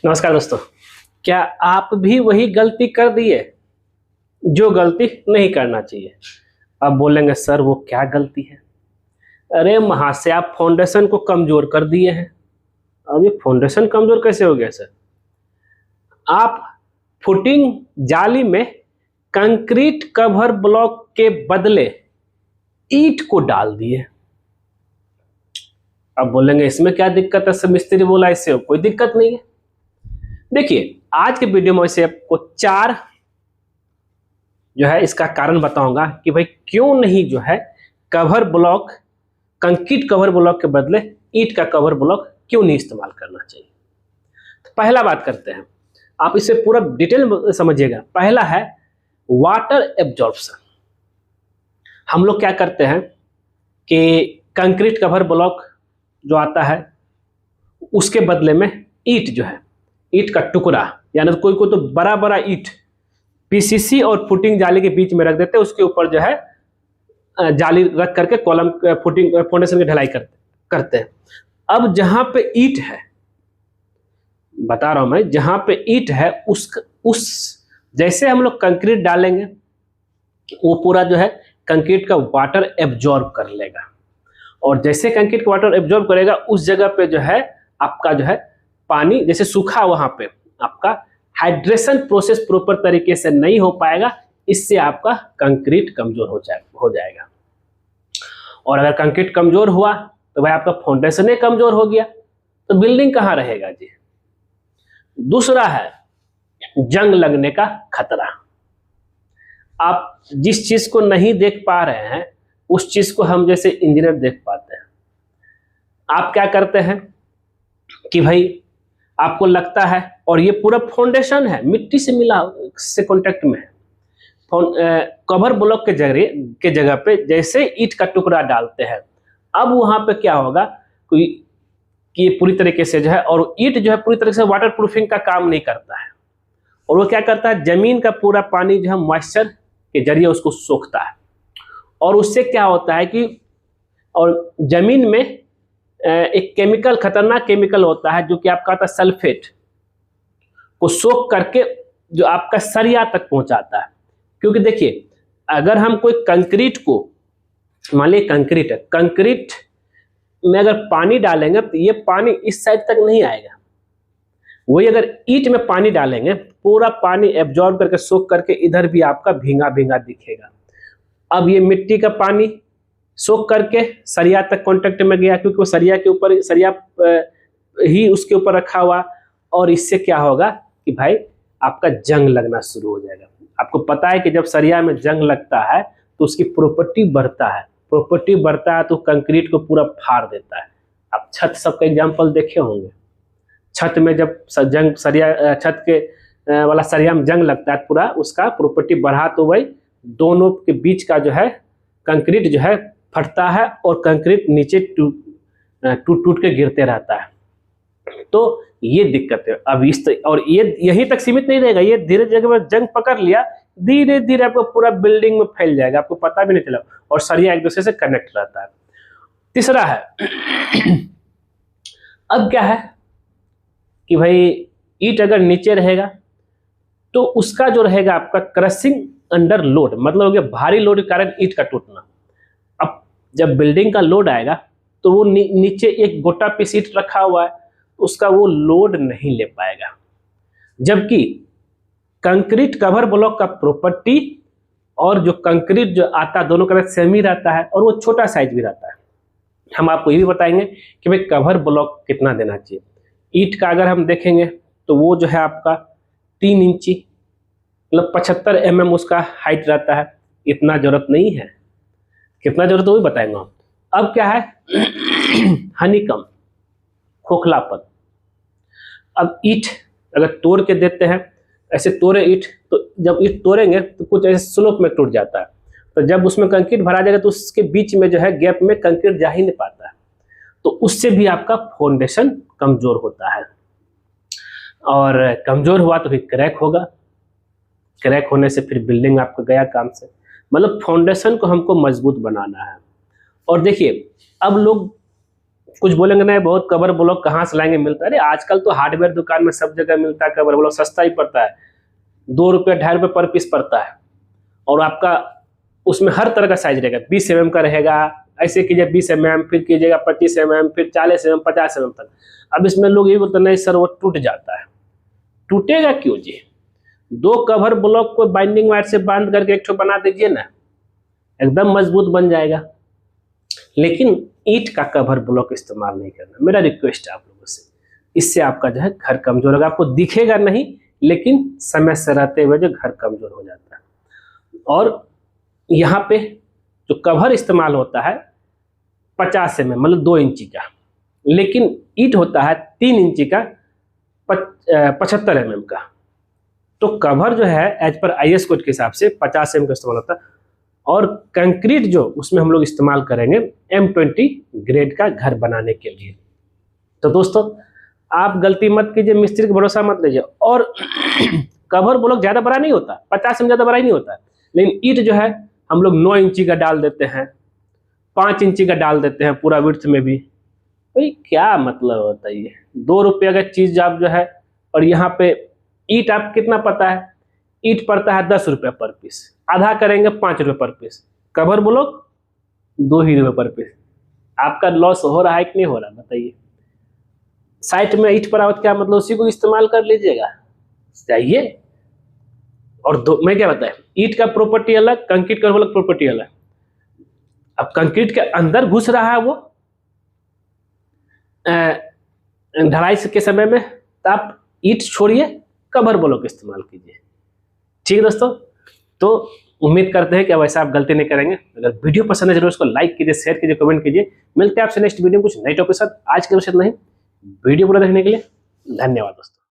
नमस्कार दोस्तों। क्या आप भी वही गलती कर दिए जो गलती नहीं करना चाहिए? अब बोलेंगे सर वो क्या गलती है? अरे महाशय, आप फाउंडेशन को कमजोर कर दिए हैं। अब ये फाउंडेशन कमजोर कैसे हो गया सर? आप फुटिंग जाली में कंक्रीट कवर ब्लॉक के बदले ईंट को डाल दिए। अब बोलेंगे इसमें क्या दिक्कत है? सब मिस्त्री बोला इससे कोई दिक्कत नहीं है। देखिए, आज के वीडियो में से आपको 4 जो है इसका कारण बताऊंगा कि भाई क्यों नहीं जो है cover block, concrete cover block के बदले ईंट का कवर ब्लॉक क्यों नहीं इस्तेमाल करना चाहिए। तो पहला बात करते हैं, आप इसे पूरा डिटेल में समझिएगा। पहला है वाटर एब्जॉर्प्शन। हम लोग क्या करते हैं कि कंक्रीट कवर ब्लॉक जो आता है उसके बदले में ईंट जो है, ईंट का टुकड़ा, यानी कोई कोई तो बड़ा बड़ा ईंट पीसीसी और फुटिंग जाली के बीच में रख देते हैं, उसके ऊपर जो है जाली रख करके कॉलम फुटिंग फाउंडेशन की ढलाई करते हैं। अब जहां पे ईंट है, बता रहा हूं मैं, जहां पे ईंट है उस जैसे हम लोग कंक्रीट डालेंगे वो पूरा जो है कंक्रीट का वाटर एब्जॉर्ब कर लेगा, और जैसे कंक्रीट का वाटर एब्जॉर्ब करेगा उस जगह पे जो है आपका जो है पानी जैसे सूखा, वहां पे आपका हाइड्रेशन प्रोसेस प्रॉपर तरीके से नहीं हो पाएगा। इससे आपका कंक्रीट कमजोर हो जाएगा। और अगर कंक्रीट कमजोर हुआ तो भाई आपका फाउंडेशन ही कमजोर हो गया, तो बिल्डिंग कहां रहेगा जी। दूसरा है जंग लगने का खतरा। आप जिस चीज को नहीं देख पा रहे हैं उस चीज को हम जैसे इंजीनियर देख पाते हैं। आप क्या करते हैं कि भाई आपको लगता है, और ये पूरा फाउंडेशन है मिट्टी से मिला से कांटेक्ट में है, कवर ब्लॉक के जगह पे जैसे ईंट का टुकड़ा डालते हैं, अब वहां पे क्या होगा कि ये पूरी तरीके से जो है, और ईंट जो है पूरी तरीके से वाटर प्रूफिंग का काम नहीं करता है, और वो क्या करता है जमीन का पूरा पानी जो है मॉइस्चर के जरिए उसको सोखता है, और उससे क्या होता है कि और जमीन में एक केमिकल, खतरनाक केमिकल होता है जो कि आपका आता है सल्फेट, को सोख करके जो आपका सरिया तक पहुंचाता है। क्योंकि देखिए, अगर हम कोई कंक्रीट को, मान लीजिए कंक्रीट है, कंक्रीट में अगर पानी डालेंगे तो ये पानी इस साइड तक नहीं आएगा। वही अगर ईंट में पानी डालेंगे पूरा पानी एब्जॉर्ब करके सोख करके इधर भी आपका भींगा भींगा दिखेगा। अब ये मिट्टी का पानी सोख करके सरिया तक कांटेक्ट में गया, क्योंकि वो सरिया के ऊपर, सरिया ही उसके ऊपर रखा हुआ, और इससे क्या होगा कि भाई आपका जंग लगना शुरू हो जाएगा। आपको पता है कि जब सरिया में जंग लगता है तो उसकी प्रॉपर्टी बढ़ता है, प्रॉपर्टी बढ़ता है तो कंक्रीट को पूरा फाड़ देता है। आप छत सबका एग्जाम्पल देखे होंगे, छत में जब जंग सरिया, छत के वाला सरिया में जंग लगता है पूरा उसका प्रॉपर्टी बढ़ा, तो वही दोनों के बीच का जो है कंक्रीट जो है फटता है, और कंक्रीट नीचे टूट के गिरते रहता है। तो ये दिक्कत है। अब और ये यहीं तक सीमित नहीं रहेगा, ये धीरे जगह जंग पकड़ लिया, धीरे धीरे आपको पूरा बिल्डिंग में फैल जाएगा, आपको पता भी नहीं चला, और सरिया एक दूसरे से कनेक्ट रहता है। तीसरा है अब क्या है कि भाई ईंट अगर नीचे रहेगा तो उसका जो रहेगा आपका क्रशिंग अंडर लोड, मतलब हो गया भारी लोड के कारण ईंट का टूटना। अब जब बिल्डिंग का लोड आएगा तो वो नीचे एक गोटा पीस ईंट रखा हुआ है, उसका वो लोड नहीं ले पाएगा। जबकि कंक्रीट कवर ब्लॉक का प्रॉपर्टी और जो कंक्रीट जो आता है दोनों का सेम ही रहता है, और वो छोटा साइज भी रहता है। हम आपको ये भी बताएंगे कि भाई कवर ब्लॉक कितना देना चाहिए। ईंट का अगर हम देखेंगे तो वो जो है आपका 3 इंची, मतलब 75 mm उसका हाइट रहता है। इतना जरूरत नहीं है, कितना जरूरत है वो भी बताएंगे हम। अब क्या है हनीकम, खोखलापन। अब ईंट अगर तोड़ के देते हैं, ऐसे तोड़े ईंट, तो जब ईंट तोड़ेंगे तो कुछ ऐसे स्लोप में टूट जाता है, तो जब उसमें कंक्रीट भरा जाएगा तो उसके बीच में जो है गैप में कंक्रीट जा ही नहीं पाता है, तो उससे भी आपका फाउंडेशन कमजोर होता है, और कमजोर हुआ तो फिर क्रैक होगा, क्रैक होने से फिर बिल्डिंग आपका गया काम से। मतलब फाउंडेशन को हमको मजबूत बनाना है। और देखिए, अब लोग कुछ बोलेंगे नहीं बहुत कवर ब्लॉक कहाँ से लाएंगे, मिलता है। अरे आजकल तो हार्डवेयर दुकान में सब जगह मिलता है कवर ब्लॉक, सस्ता ही पड़ता है, 2 रुपये 2.5 रुपये पर पीस पड़ता है। और आपका उसमें हर तरह का साइज रहेगा, 20 mm का रहेगा, ऐसे कीजिए 20 mm, फिर कीजिएगा 25 mm, फिर 40 mm, 50 mm तक। अब इसमें लोग ये बोलते नहीं सर वो टूट जाता है। टूटेगा क्यों जी? 2 कवर ब्लॉक को बाइंडिंग वायर से बांध करके एक ठो बना दीजिए ना, एकदम मजबूत बन जाएगा। लेकिन ईंट का कवर ब्लॉक इस्तेमाल नहीं करना, मेरा रिक्वेस्ट है आप लोगों से। इससे आपका जो है घर कमजोर होगा, आपको दिखेगा नहीं लेकिन समय से रहते हुए जो घर कमजोर हो जाता है। और यहाँ पे जो कवर इस्तेमाल होता है 50 mm मतलब 2 इंची का, लेकिन ईंट होता है 3 इंची का 75 mm का। तो कवर जो है एज पर IS कोड के हिसाब से 50 mm का इस्तेमाल होता है। और कंक्रीट जो उसमें हम लोग इस्तेमाल करेंगे M20 ग्रेड का घर बनाने के लिए। तो दोस्तों आप गलती मत कीजिए, मिस्त्री का भरोसा मत लीजिए। और कवर ब्लॉक ज़्यादा बड़ा नहीं होता, 50 mm ज़्यादा बड़ा ही नहीं होता, लेकिन ईंट जो है हम लोग 9 इंची का डाल देते हैं, 5 इंची का डाल देते हैं पूरा विड्थ में भी। भाई क्या मतलब होता है ये? 2 रुपये का चीज़ आप जो है, और यहाँ पे ईंट आप कितना पता है, ईंट पड़ता है 10 रुपये पर पीस, आधा करेंगे 5 रुपये पर पीस, कवर ब्लॉक 2 ही रुपये पर पीस। आपका लॉस हो रहा है कि नहीं हो रहा बताइए? साइट में ईंट पड़ा हो क्या मतलब उसी को इस्तेमाल कर लीजिएगा चाहिए। और मैं क्या बताया, ईंट का प्रॉपर्टी अलग, कंक्रीट का अलग प्रॉपर्टी अलग। अब कंक्रीट के अंदर घुस रहा है वो ढलाई के समय में, तो आप ईंट छोड़िए, कवर ब्लॉक इस्तेमाल कीजिए। ठीक है दोस्तों, तो उम्मीद करते हैं कि अब ऐसा आप गलती नहीं करेंगे। अगर वीडियो पसंद है जरूर उसको लाइक कीजिए, शेयर कीजिए, कमेंट कीजिए। मिलते हैं आपसे नेक्स्ट वीडियो में कुछ नए टॉपिक के साथ। आज के लिए नहीं, वीडियो पूरा देखने के लिए धन्यवाद दोस्तों।